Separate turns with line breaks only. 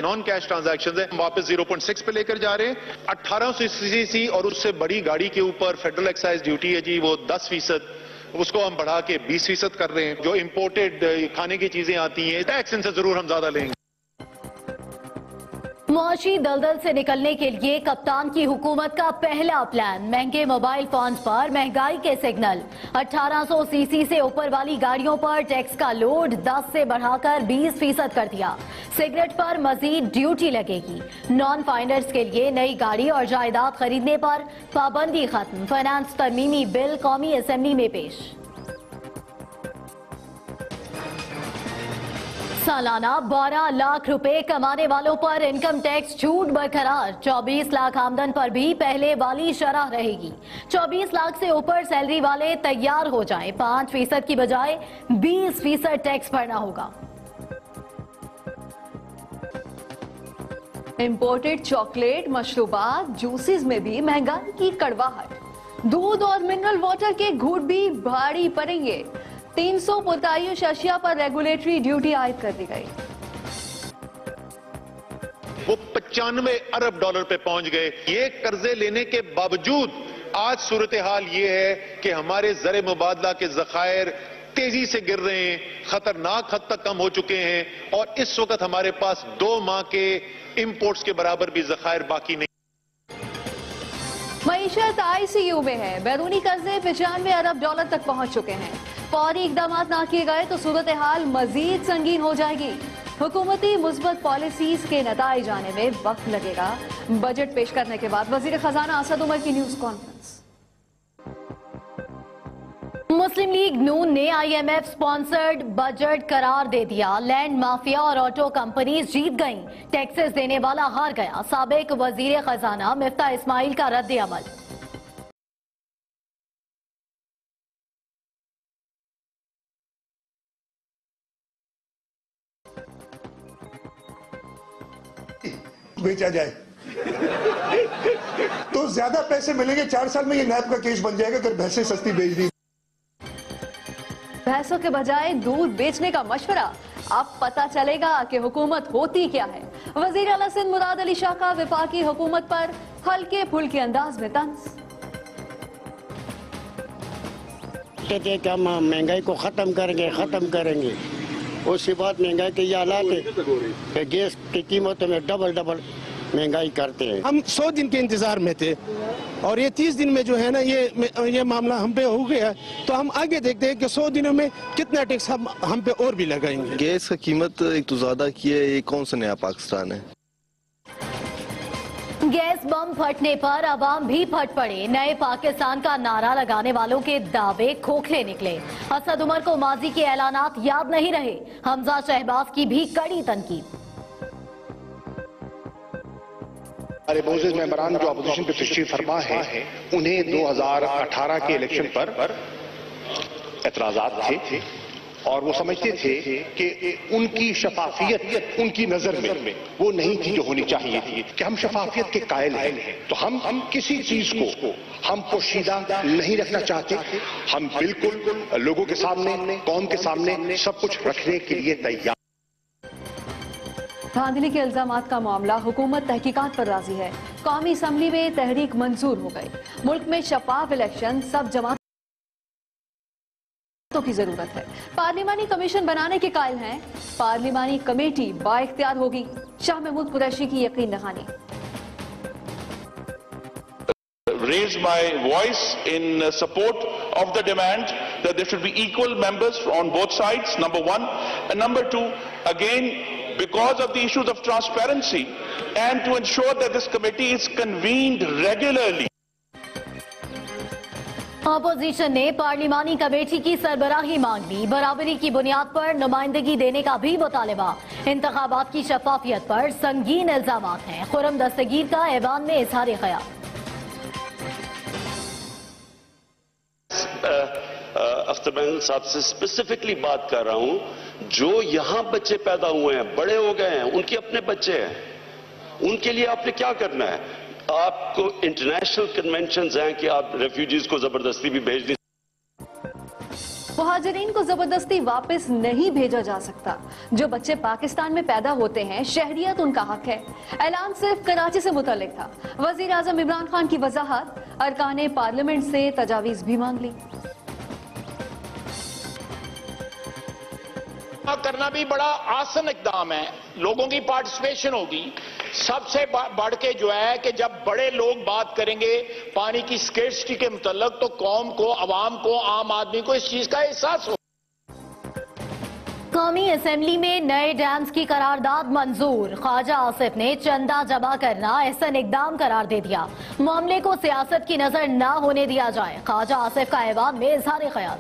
Non cash transaction ہیں واپس 0.6 پہ لے کر جا رہے ہیں. 1800 سی سی اور اس سے بڑی گاڑی کے اوپر فیڈرل ایکسائز ڈیوٹی ہے جی وہ 10%، اس کو ہم بڑھا کے 20% کر رہے ہیں. جو امپورٹڈ کھانے کی چیزیں آتی ہیں ٹیکس ان سے ضرور ہم زیادہ لیں گے.
معاشی دلدل سے نکلنے کے لیے کپتان کی حکومت کا پہلا پلان، مہنگے موبائل فونز پر مہنگائی کے سگنل. 1800 سی سی سے اوپر والی گاڑیوں پر ٹیکس کا لوڈ 10 سے بڑھا کر 20% کر دیا. سگریٹ پر مزید ڈیوٹی لگے گی. نان فائنڈرز کے لیے نئی گاڑی اور جائیداد خریدنے پر پابندی ختم. فائنانس ترمیمی بل قومی اسمبلی میں پیش. سالانہ 12 لاکھ روپے کمانے والوں پر انکم ٹیکس چھوٹ برقرار. 24 لاکھ آمدن پر بھی پہلے والی شرح رہے گی. 24 لاکھ سے اوپر سیلری والے تیار ہو جائیں، 5% کی بجائے 20% ٹیکس بھرنا ہوگا.
امپورٹڈ چاکلیٹ، مشروبات، جوسز میں بھی مہنگائی کی کڑواہٹ. دودھ اور منرل واٹر کے گھوٹ بھی بھاری پڑیں گے. 300 پرتعیش اشیاء پر ریگولیٹری ڈیوٹی عائد کر دی گئی.
وہ 95 ارب ڈالر پہ پہنچ گئے. یہ قرضے لینے کے باوجود آج صورتحال یہ ہے کہ ہمارے زر مبادلہ کے ذخائر تیزی سے گر رہے ہیں، خطرناک حد تک کم ہو چکے ہیں، اور اس وقت ہمارے پاس 2 ماہ کے امپورٹس کے برابر بھی ذخائر باقی نہیں.
معیشت ICU میں ہے. بیرونی قرضے 95 ارب ڈالر تک پہنچ چکے ہیں. فوری اقدامات نہ کیے گئے تو صورتحال مزید سنگین ہو جائے گی. حکومتی مثبت پالیسیز کے نتائج آنے میں وقت لگے گا. بجٹ پیش کرنے کے بعد وزیر خزانہ اسد عمر کی نیوز کانفرنس.
مسلم لیگ نون نے IMF سپانسرڈ بجٹ قرار دے دیا. لینڈ مافیا اور آٹو کمپنیز جیت گئیں، ٹیکسز دینے والا ہار گیا. سابق وزیر خزانہ مفتاح اسماعیل کا رد عمل.
بیچا جائے تو زیادہ پیسے ملیں گے. 4 سال میں یہ نیب کا کیس بن جائے گا اگر بھینسیں سستی بیچ دی.
بھینسوں کے بجائے دودھ بیچنے کا مشورہ. اب پتہ چلے گا کہ حکومت ہوتی کیا ہے. وزیر اعلیٰ سندھ مراد علی شاہ کا وفاقی حکومت پر ہلکے پھلکے انداز میں طنز.
کہتے ہیں کہ ہم مہنگائی کو ختم کریں گے. اس کے بعد مہنگائی کے یہ حالات ہیں کہ گیس کی قیمتوں میں ڈبل مہنگائی کرتے ہیں.
ہم 100 دن کے انتظار میں تھے اور یہ 30 دن میں جو ہے نا یہ معاملہ ہم پہ ہو گیا، تو ہم آگے دیکھتے ہیں کہ 100 دنوں میں کتنا ٹیکس ہم پہ اور بھی لگائیں گے.
گیس کا قیمت ایک تو زیادہ کی ہے، یہ کون سا نیا پاکستان ہے.
گیس بم پھٹنے پر عوام بھی پھٹ پڑے. نئے پاکستان کا نعرہ لگانے والوں کے دعوے کھوکھلے نکلے. اسد عمر کو ماضی کے اعلانات یاد نہیں رہے. حمزہ شہباز کی بھی کڑی تنقید.
ہمارے معزز ممبران جو اپوزیشن پہ تشریف فرما ہے انہیں 2018 کے الیکشن پر اعتراضات تھے اور وہ سمجھتے تھے کہ ان کی شفافیت ان کی نظر میں وہ نہیں تھی جو ہونی چاہیے تھی، کہ ہم شفافیت کے قائل ہیں تو ہم کسی چیز کو ہم پوشیدہ نہیں رکھنا چاہتے. ہم بالکل لوگوں کے سامنے، قوم کے سامنے سب کچھ رکھنے کے لیے تیار.
دھاندلی کے الزامات کا معاملہ، حکومت تحقیقات پر راضی ہے. قومی اسمبلی میں تحریک منظور ہو گئی. ملک میں شفاف الیکشن سب جماعتوں کی ضرورت ہے. پارلیمانی کمیشن بنانے کے قائل ہیں. پارلیمانی کمیٹی با اختیار ہوگی. شاہ محمود قریشی کی یقین دہانی.
Raise my voice in support of the demand that there should be equal members on both sides, number one. And number two, again, because of the issues of transparency and to ensure that this committee is convened regularly.
Opposition نے پارلیمانی committee کی سربراہی مانگ لی. برابری کی بنیاد پر نمائندگی دینے کا بھی مطالبہ. انتخابات کی شفافیت پر سنگین الزامات ہیں. خرم دستگیر کا ایوان میں اظہار خیال.
اختر صاحب سے اسپیسیفکلی بات کر رہا ہوں. جو یہاں بچے پیدا ہوئے ہیں، بڑے ہو گئے ہیں، ان کے اپنے بچے ہیں، ان کے لیے آپ نے کیا کرنا ہے؟ آپ کو انٹرنیشنل کنونشنز ہیں کہ آپ ریفیوجیز کو زبردستی بھی بھیج دیں.
مہاجرین کو زبردستی واپس نہیں بھیجا جا سکتا. جو بچے پاکستان میں پیدا ہوتے ہیں شہریت ان کا حق ہے. اعلان صرف کراچی سے متعلق تھا. وزیر اعظم عمران خان کی وضاحت. ارکان پارلیمنٹ سے تجاویز بھی مانگ لی.
کرنا بھی بڑا آسان اقدام ہے. لوگوں کی پارٹیسپیشن ہوگی. سب سے بڑھ کے جو ہے کہ جب بڑے لوگ بات کریں گے پانی کی سکیرسٹی کے متعلق تو قوم کو، عوام کو، عام آدمی کو اس چیز کا احساس ہو.
قومی اسمبلی میں نئے ڈیمز کی قرارداد منظور. خواجہ آصف نے چندہ جمع کرنا احسن اقدام قرار دے دیا. معاملے کو سیاست کی نظر نہ ہونے دیا جائے. خواجہ آصف کا ایوان میں اظہار خیال.